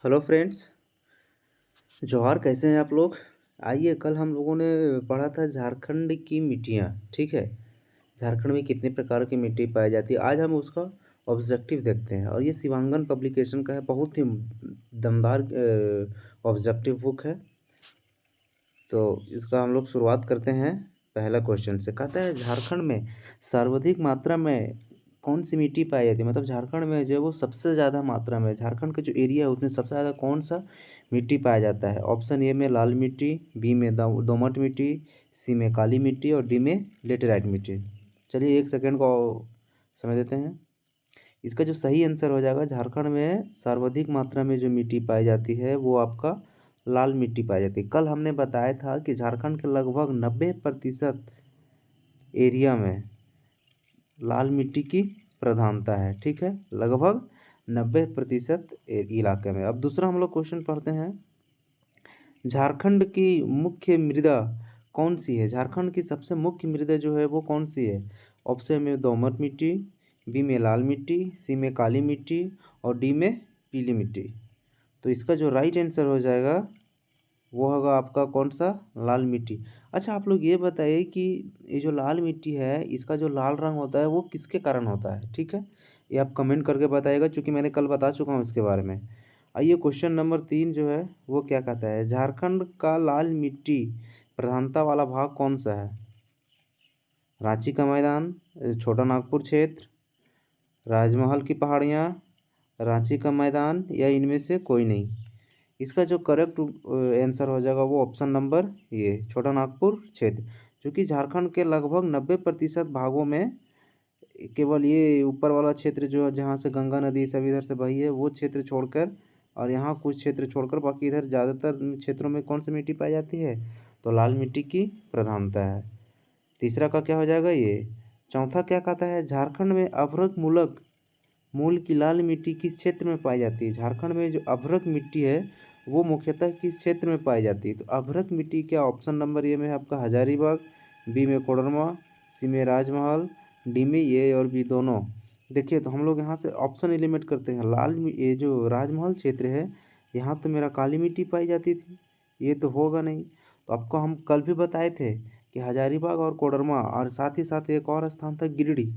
Hello friends. जौहर, कैसे हैं आप लोग। आइए, कल हम लोगों ने पढ़ा था झारखंड की मिट्टियाँ। ठीक है, झारखंड में कितने प्रकार की मिट्टी पाई जाती है। आज हम उसका ऑब्जेक्टिव देखते हैं और ये शिवांगन पब्लिकेशन का है। बहुत ही दमदार ऑब्जेक्टिव बुक है। तो इसका हम लोग शुरुआत करते हैं। पहला क्वेश्चन से कहता है, झारखंड में सर्वाधिक मात्रा में कौन सी मिट्टी पाई जाती है। मतलब झारखंड में जो है वो सबसे ज़्यादा मात्रा में, झारखंड का जो एरिया है उसमें सबसे ज़्यादा कौन सा मिट्टी पाया जाता है। ऑप्शन ए में लाल मिट्टी, बी में दोमट मिट्टी, सी में काली मिट्टी और डी में लेटेराइट मिट्टी। चलिए 1 सेकेंड को समय देते हैं। इसका जो सही आंसर हो जाएगा, झारखंड में सर्वाधिक मात्रा में जो मिट्टी पाई जाती है वो आपका लाल मिट्टी पाई जाती है। कल हमने बताया था कि झारखंड के लगभग 90% एरिया में लाल मिट्टी की प्रधानता है। ठीक है, लगभग 90% इलाके में। अब दूसरा हम लोग क्वेश्चन पढ़ते हैं। झारखंड की मुख्य मृदा कौन सी है। झारखंड की सबसे मुख्य मृदा जो है वो कौन सी है। ऑप्शन में दोमट मिट्टी, बी में लाल मिट्टी, सी में काली मिट्टी और डी में पीली मिट्टी। तो इसका जो राइट आंसर हो जाएगा वो होगा आपका कौन सा, लाल मिट्टी। अच्छा, आप लोग ये बताइए कि ये जो लाल मिट्टी है इसका जो लाल रंग होता है वो किसके कारण होता है। ठीक है, ये आप कमेंट करके बताइएगा, क्योंकि मैंने कल बता चुका हूँ इसके बारे में। आइए, क्वेश्चन नंबर 3 जो है वो क्या कहता है, झारखंड का लाल मिट्टी प्रधानता वाला भाग कौन सा है। रांची का मैदान, छोटा नागपुर क्षेत्र, राजमहल की पहाड़ियाँ, रांची का मैदान या इनमें से कोई नहीं। इसका जो करेक्ट आंसर हो जाएगा वो ऑप्शन नंबर ये, छोटा नागपुर क्षेत्र। क्योंकि झारखंड के लगभग 90% भागों में केवल ये ऊपर वाला क्षेत्र जो जहाँ से गंगा नदी सब इधर से बही है वो क्षेत्र छोड़कर, और यहाँ कुछ क्षेत्र छोड़कर बाकी इधर ज़्यादातर क्षेत्रों में कौन सी मिट्टी पाई जाती है, तो लाल मिट्टी की प्रधानता है। तीसरा का क्या हो जाएगा ये। चौथा क्या कहता है, झारखंड में अभ्रक मूलक मूल की लाल मिट्टी किस क्षेत्र में पाई जाती है। झारखंड में जो अभ्रक मिट्टी है वो मुख्यतः किस क्षेत्र में पाई जाती है। तो अभ्रक मिट्टी क्या, ऑप्शन नंबर ए में है आपका हजारीबाग, बी में कोडरमा, सी में राजमहल, डी में ए और बी दोनों। देखिए, तो हम लोग यहाँ से ऑप्शन एलिमिनेट करते हैं। ये जो राजमहल क्षेत्र है यहाँ तो मेरा काली मिट्टी पाई जाती थी, ये तो होगा नहीं। तो आपको हम कल भी बताए थे कि हजारीबाग और कोडरमा और साथ ही साथ एक और स्थान था गिरिडीह,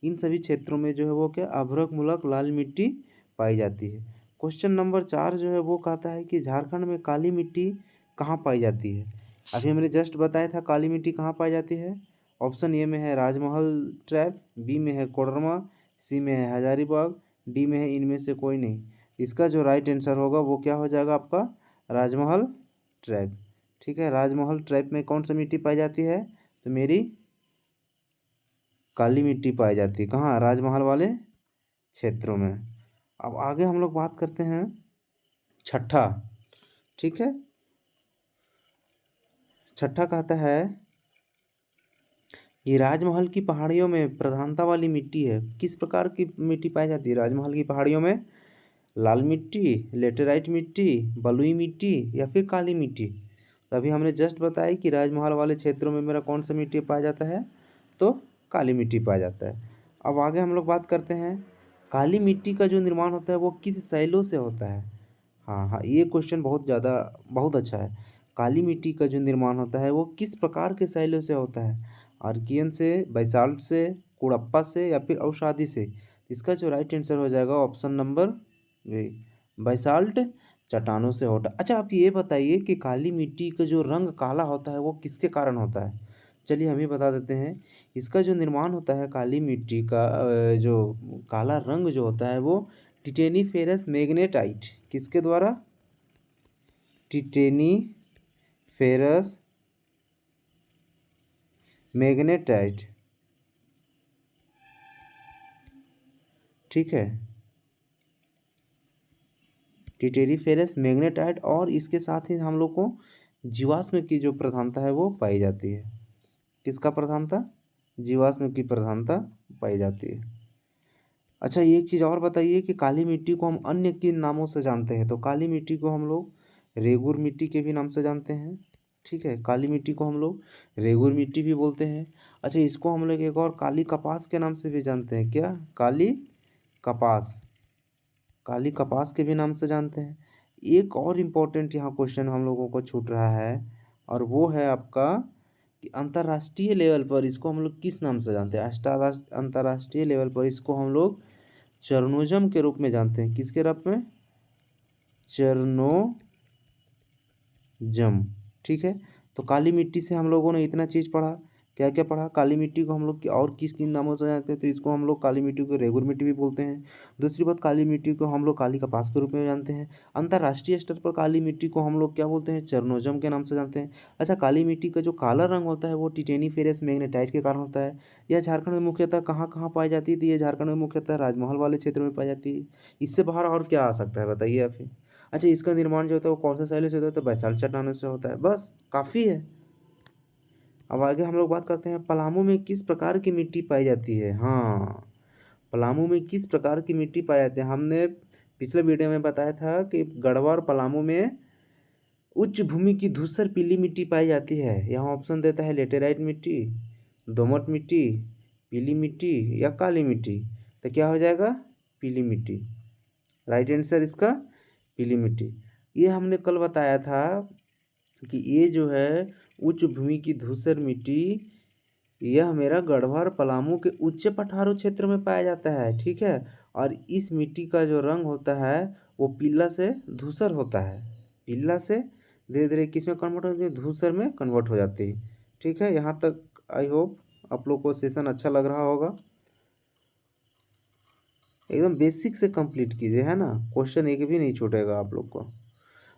इन सभी क्षेत्रों में जो है वो क्या, अभ्रक मूलक लाल मिट्टी पाई जाती है। क्वेश्चन नंबर 4 जो है वो कहता है कि झारखंड में काली मिट्टी कहाँ पाई जाती है। अभी हमने जस्ट बताया था काली मिट्टी कहाँ पाई जाती है। ऑप्शन ए में है राजमहल ट्रैप, बी में है कोडरमा, सी में है हजारीबाग, डी में है इनमें से कोई नहीं। इसका जो राइट आंसर होगा वो क्या हो जाएगा आपका, राजमहल ट्रैप। ठीक है, राजमहल ट्रैप में कौन सी मिट्टी पाई जाती है, तो मेरी काली मिट्टी पाई जाती है। कहाँ, राजमहल वाले क्षेत्रों में। अब आगे हम लोग बात करते हैं छठा। ठीक है, छठा कहता है ये राजमहल की पहाड़ियों में प्रधानता वाली मिट्टी है, किस प्रकार की मिट्टी पाई जाती है राजमहल की पहाड़ियों में। लाल मिट्टी, लेटेराइट मिट्टी, बलुई मिट्टी या फिर काली मिट्टी। तभी हमने जस्ट बताया कि राजमहल वाले क्षेत्रों में मेरा कौन सा मिट्टी पाया जाता है, तो काली मिट्टी पाया जाता है। अब आगे हम लोग बात करते हैं, काली मिट्टी का जो निर्माण होता है वो किस शैलों से होता है। हाँ हाँ, ये क्वेश्चन बहुत अच्छा है। काली मिट्टी का जो निर्माण होता है वो किस प्रकार के शैलों से होता है। आर्कियन से, बैसाल्ट से, कुड़प्पा से या फिर अवसादी से। इसका जो राइट आंसर हो जाएगा ऑप्शन नंबर वे, बैसाल्ट चट्टानों से होता। अच्छा, आप ये बताइए कि काली मिट्टी का जो रंग काला होता है वो किसके कारण होता है। चलिए हम ही बता देते हैं। इसका जो निर्माण होता है काली मिट्टी का, जो काला रंग जो होता है वो टिटेनीफेरस मैग्नेटाइट किसके द्वारा, टिटेनीफेरस मैग्नेटाइट। ठीक है, टिटेनीफेरस मैग्नेटाइट, और इसके साथ ही हम लोग को जीवाश्म की जो प्रधानता है वो पाई जाती है। किसका प्रधानता, जीवाश्म की प्रधानता पाई जाती है। अच्छा, एक चीज़ और बताइए कि काली मिट्टी को हम अन्य किन नामों से जानते हैं। तो काली मिट्टी को हम लोग रेगुर मिट्टी के भी नाम से जानते हैं। ठीक है, काली मिट्टी को हम लोग रेगुर मिट्टी भी बोलते हैं। अच्छा, इसको हम लोग एक और काली कपास के नाम से भी जानते हैं। क्या, काली कपास, काली कपास के भी नाम से जानते हैं। एक और इम्पोर्टेंट यहाँ क्वेश्चन हम लोगों को छूट रहा है, और वो है आपका कि अंतर्राष्ट्रीय लेवल पर इसको हम लोग किस नाम से जानते हैं। अंतर्राष्ट्रीय लेवल पर इसको हम लोग चरनोजम के रूप में जानते हैं। किसके रूप में? चरनोजम। ठीक है, तो काली मिट्टी से हम लोगों ने इतना चीज़ पढ़ा। क्या क्या पढ़ा? काली मिट्टी को हम लोग और किस किन नामों से जानते हैं, तो इसको हम लोग काली मिट्टी को रेगुर मिट्टी भी बोलते हैं। दूसरी बात, काली मिट्टी को हम लोग काली कपास के रूप में जानते हैं। अंतर्राष्ट्रीय स्तर पर काली मिट्टी को हम लोग क्या बोलते हैं? चरनोजम के नाम से जानते हैं। अच्छा, काली मिट्टी का जो काला रंग होता है वो टिटेनीफेरस मैग्नेटाइट के कारण होता है। यह झारखंड में मुख्यतः कहाँ कहाँ पाई जाती है? तो ये झारखंड में मुख्यतः राजमहल वाले क्षेत्र में पाई जाती है। इससे बाहर और क्या आ सकता है, बताइए आप ही। अच्छा, इसका निर्माण जो होता है वो कौन सा शैली से होता है? तो बैसाल्ट चट्टानों से होता है। बस काफ़ी है। अब आगे हम लोग बात करते हैं, पलामू में किस प्रकार की मिट्टी पाई जाती है। हाँ, पलामू में किस प्रकार की मिट्टी पाई जाती है? हमने पिछले वीडियो में बताया था कि गढ़वा और पलामू में उच्च भूमि की धूसर पीली मिट्टी पाई जाती है। यहाँ ऑप्शन देता है लेटेराइट मिट्टी, दोमट मिट्टी, पीली मिट्टी या काली मिट्टी। तो क्या हो जाएगा? पीली मिट्टी। राइट आंसर इसका पीली मिट्टी। ये हमने कल बताया था कि ये जो है उच्च भूमि की धूसर मिट्टी, यह मेरा गढ़वा और पलामू के उच्च पठारू क्षेत्र में पाया जाता है। ठीक है, और इस मिट्टी का जो रंग होता है वो पीला से धूसर होता है। पीला से धीरे धीरे किस में कन्वर्ट होती है? धूसर में कन्वर्ट हो जाती है। ठीक है, यहाँ तक आई होप आप लोग को सेशन अच्छा लग रहा होगा। एकदम बेसिक से कंप्लीट कीजिए, है ना, क्वेश्चन एक भी नहीं छूटेगा आप लोग को।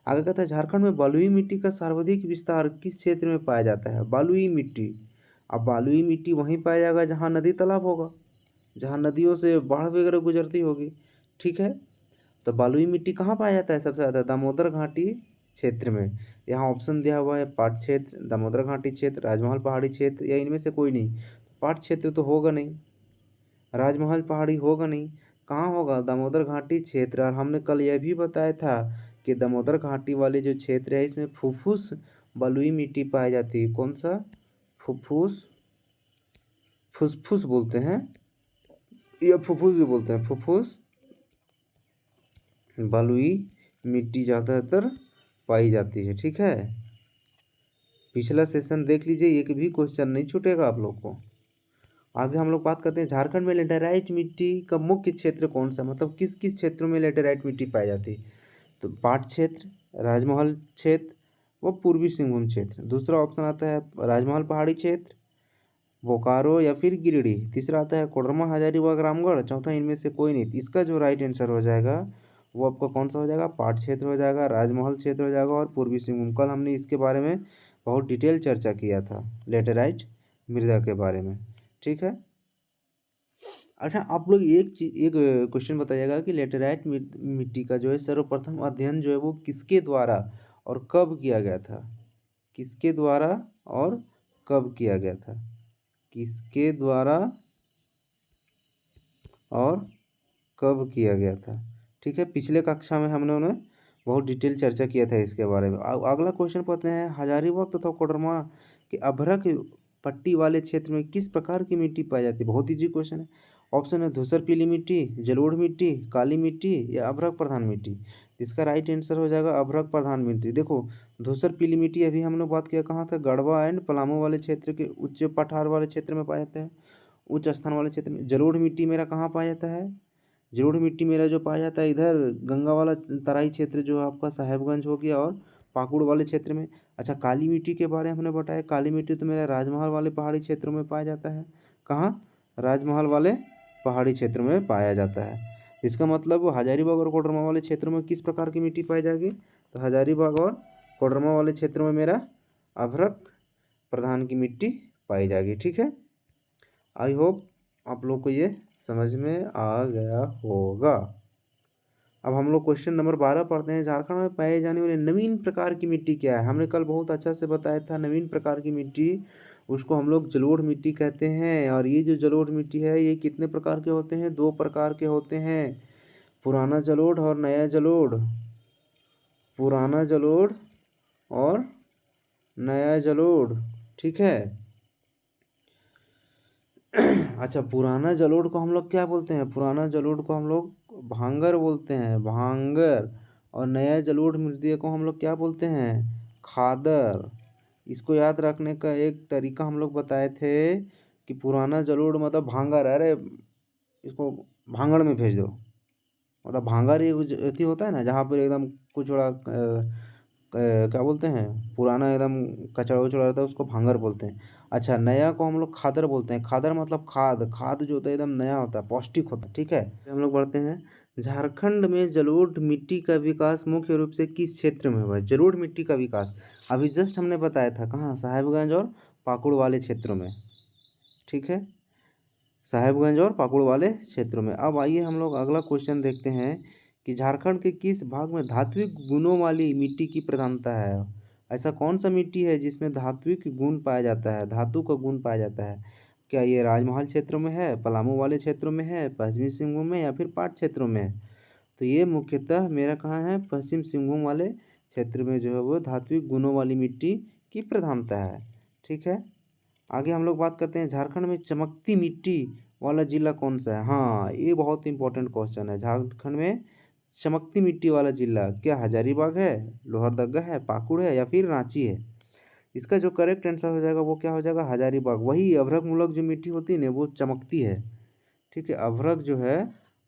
आगे कहता है, झारखंड में बलुई मिट्टी का सर्वाधिक विस्तार किस क्षेत्र में पाया जाता है? बलुई मिट्टी। अब बलुई मिट्टी वहीं पाया जाएगा जहाँ नदी तालाब होगा, जहाँ नदियों से बाढ़ वगैरह गुजरती होगी। ठीक है, तो बलुई मिट्टी कहाँ पाया जाता है सबसे ज़्यादा? दामोदर घाटी क्षेत्र में। यहाँ ऑप्शन दिया हुआ है पाट क्षेत्र, दामोदर घाटी क्षेत्र, राजमहल पहाड़ी क्षेत्र या इनमें से कोई नहीं। पाट क्षेत्र तो होगा नहीं, राजमहल पहाड़ी होगा नहीं, कहाँ होगा? दामोदर घाटी क्षेत्र। और हमने कल यह भी बताया था कि दामोदर घाटी वाले जो क्षेत्र है इसमें फुफ्फुस बलुई मिट्टी पाई जाती है। कौन सा? फुफ्फुस, फुसफुस बोलते हैं या फुफ्फुस भी बोलते हैं। फुफ्फुस बलुई मिट्टी ज़्यादातर पाई जाती है। ठीक है, पिछला सेशन देख लीजिए, एक भी क्वेश्चन नहीं छूटेगा आप लोग को। आगे हम लोग बात करते हैं, झारखंड में लेटेराइट मिट्टी का मुख्य क्षेत्र कौन सा, मतलब किस किस क्षेत्रों में लेटेराइट मिट्टी पाई जाती है? तो पाट क्षेत्र, राजमहल क्षेत्र व पूर्वी सिंहभूम क्षेत्र। दूसरा ऑप्शन आता है राजमहल पहाड़ी क्षेत्र, बोकारो या फिर गिरिडीह। तीसरा आता है कोडरमा, हजारीबाग, रामगढ़। चौथा इनमें से कोई नहीं। इसका जो राइट आंसर हो जाएगा वो आपका कौन सा हो जाएगा? पाट क्षेत्र हो जाएगा, राजमहल क्षेत्र हो जाएगा और पूर्वी सिंहभूम। कल हमने इसके बारे में बहुत डिटेल चर्चा किया था, लेटेराइट मृदा के बारे में। ठीक है, अच्छा आप लोग एक क्वेश्चन बताइएगा कि लेटेराइट मिट्टी का जो है सर्वप्रथम अध्ययन जो है वो किसके द्वारा और कब किया गया था? किसके द्वारा और कब किया गया था? किसके द्वारा और कब किया गया था? ठीक है, पिछले कक्षा में हमने उन्हें बहुत डिटेल चर्चा किया था इसके बारे में। अगला क्वेश्चन पढ़ते हैं, हजारीबाग तथा कोडरमा के अभ्रक पट्टी वाले क्षेत्र में किस प्रकार की मिट्टी पाई जाती है? बहुत ईजी क्वेश्चन है। ऑप्शन है धूसर पीली मिट्टी, जलोढ़ मिट्टी, काली मिट्टी या अभ्रक प्रधान मिट्टी। इसका राइट आंसर हो जाएगा अभ्रक प्रधान मिट्टी। देखो, धूसर पीली मिट्टी अभी हमने बात किया कहाँ था? गढ़वा एंड पलामू वाले क्षेत्र के उच्च पठार वाले क्षेत्र में पाया जाता है, उच्च स्थान वाले क्षेत्र में। जलोढ़ मिट्टी मेरा कहाँ पाया जाता है? जलोढ़ मिट्टी मेरा जो पाया जाता है इधर गंगा वाला तराई क्षेत्र जो आपका साहेबगंज हो गया और पाकुड़ वाले क्षेत्र में। अच्छा, काली मिट्टी के बारे में हमने बताया, काली मिट्टी तो मेरा राजमहल वाले पहाड़ी क्षेत्रों में पाया जाता है। कहाँ? राजमहल वाले पहाड़ी क्षेत्र में पाया जाता है। इसका मतलब वो हजारीबाग और कोडरमा वाले क्षेत्रों में किस प्रकार की मिट्टी पाई जाएगी? तो हजारीबाग और कोडरमा वाले क्षेत्रों में मेरा अभ्रक प्रधान की मिट्टी पाई जाएगी। ठीक है, आई होप आप लोग को ये समझ में आ गया होगा। अब हम लोग क्वेश्चन नंबर 12 पढ़ते हैं, झारखंड में पाए जाने वाले नवीन प्रकार की मिट्टी क्या है? हमने कल बहुत अच्छा से बताया था नवीन प्रकार की मिट्टी, उसको हम लोग जलोढ़ मिट्टी कहते हैं। और ये जो जलोढ़ मिट्टी है ये कितने प्रकार के होते हैं? 2 प्रकार के होते हैं, पुराना जलोढ़ और नया जलोढ़। पुराना जलोढ़ और नया जलोढ़। ठीक है, अच्छा, पुराना जलोढ़ को हम लोग क्या बोलते हैं? पुराना जलोढ़ को हम लोग भांगर बोलते हैं, भांगर। और नया जलोढ़ मृदा को हम लोग क्या बोलते हैं? खादर। इसको याद रखने का एक तरीका हम लोग बताए थे कि पुराना जलोढ़ मतलब भांगर, अरे इसको भांगड़ में भेज दो। मतलब भांगर ये अथी होता है ना, जहाँ पर एकदम कुछ थोड़ा क्या बोलते हैं, पुराना एकदम कचड़ा उचड़ा रहता है, उसको भांगर बोलते हैं। अच्छा, नया को हम लोग खादर बोलते हैं। खादर मतलब खाद, खाद जो होता है एकदम नया होता है, पौष्टिक होता है, ठीक है। हम लोग बढ़ते हैं। झारखंड में जलोढ़ मिट्टी का विकास मुख्य रूप से किस क्षेत्र में हुआ है? जलोढ़ मिट्टी का विकास अभी जस्ट हमने बताया था, कहाँ? साहेबगंज और पाकुड़ वाले क्षेत्रों में, ठीक है, साहेबगंज और पाकुड़ वाले क्षेत्रों में। अब आइए हम लोग अगला क्वेश्चन देखते हैं कि झारखंड के किस भाग में धात्विक गुणों वाली मिट्टी की प्रधानता है? ऐसा कौन सा मिट्टी है जिसमें धात्विक गुण पाया जाता है, धातु का गुण पाया जाता है? क्या ये राजमहल क्षेत्रों में है, पलामू वाले क्षेत्रों में है, पश्चिमी सिंहभूम में, या फिर पाट क्षेत्रों में है? तो ये मुख्यतः मेरा कहाँ है? पश्चिम सिंहभूम वाले क्षेत्र में जो है वो धात्विक गुणों वाली मिट्टी की प्रधानता है, ठीक है। आगे हम लोग बात करते हैं, झारखंड में चमकती मिट्टी वाला जिला कौन सा है? हाँ, ये बहुत इंपॉर्टेंट क्वेश्चन है। झारखंड में चमकती मिट्टी वाला जिला क्या हजारीबाग है, लोहरदगा है, पाकुड़ है, या फिर रांची है? इसका जो करेक्ट आंसर हो जाएगा वो क्या हो जाएगा? हजारीबाग। वही अभ्रक मूलक जो मिट्टी होती है ना, वो चमकती है, ठीक है। अभ्रक जो है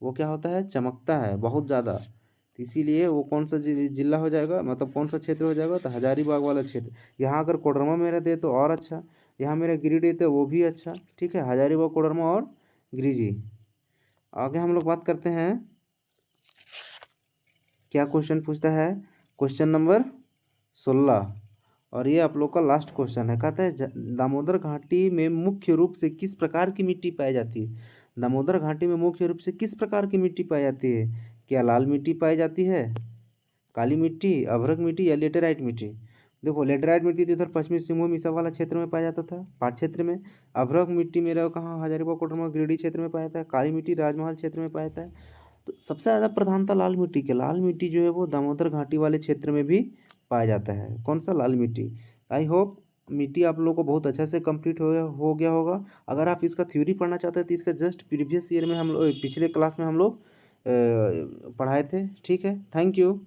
वो क्या होता है? चमकता है बहुत ज़्यादा। तो इसीलिए वो कौन सा जिला हो जाएगा, मतलब कौन सा क्षेत्र हो जाएगा? तो हजारीबाग वाला क्षेत्र। यहाँ अगर कोडरमा मेरा दे तो और अच्छा, यहाँ मेरा गिरिडीह दे वो भी अच्छा, ठीक है। हजारीबाग, कोडरमा और गिरिडीह। आगे हम लोग बात करते हैं, क्या क्वेश्चन पूछता है? क्वेश्चन नंबर 16, और ये आप लोग का लास्ट क्वेश्चन है। कहता है दामोदर घाटी में मुख्य रूप से किस प्रकार की मिट्टी पाई जाती है? दामोदर घाटी में मुख्य रूप से किस प्रकार की मिट्टी पाई जाती है? क्या लाल मिट्टी पाई जाती है, काली मिट्टी, अभ्रक मिट्टी, या लेटेराइट मिट्टी? देखो, लेटेराइट मिट्टी तो इधर पश्चिमी सिंहभूम इस वाला क्षेत्र में पाया जाता था, पाट क्षेत्र में। अभ्रक मिट्टी मेरा कहाँ? हजारीबाग, कोडरमा, गिरिडीह क्षेत्र में पाया जाता है। काली मिट्टी राजमहल क्षेत्र में पाया जाता है। तो सबसे ज़्यादा प्रधानता लाल मिट्टी की। लाल मिट्टी जो है वो दामोदर घाटी वाले क्षेत्र में भी पाया जाता है। कौन सा? लाल मिट्टी। आई होप मिट्टी आप लोगों को बहुत अच्छे से कंप्लीट हो गया होगा। अगर आप इसका थ्योरी पढ़ना चाहते हैं तो इसका जस्ट प्रीवियस ईयर में हम लोग, पिछले क्लास में हम लोग पढ़ाए थे, ठीक है। Thank you.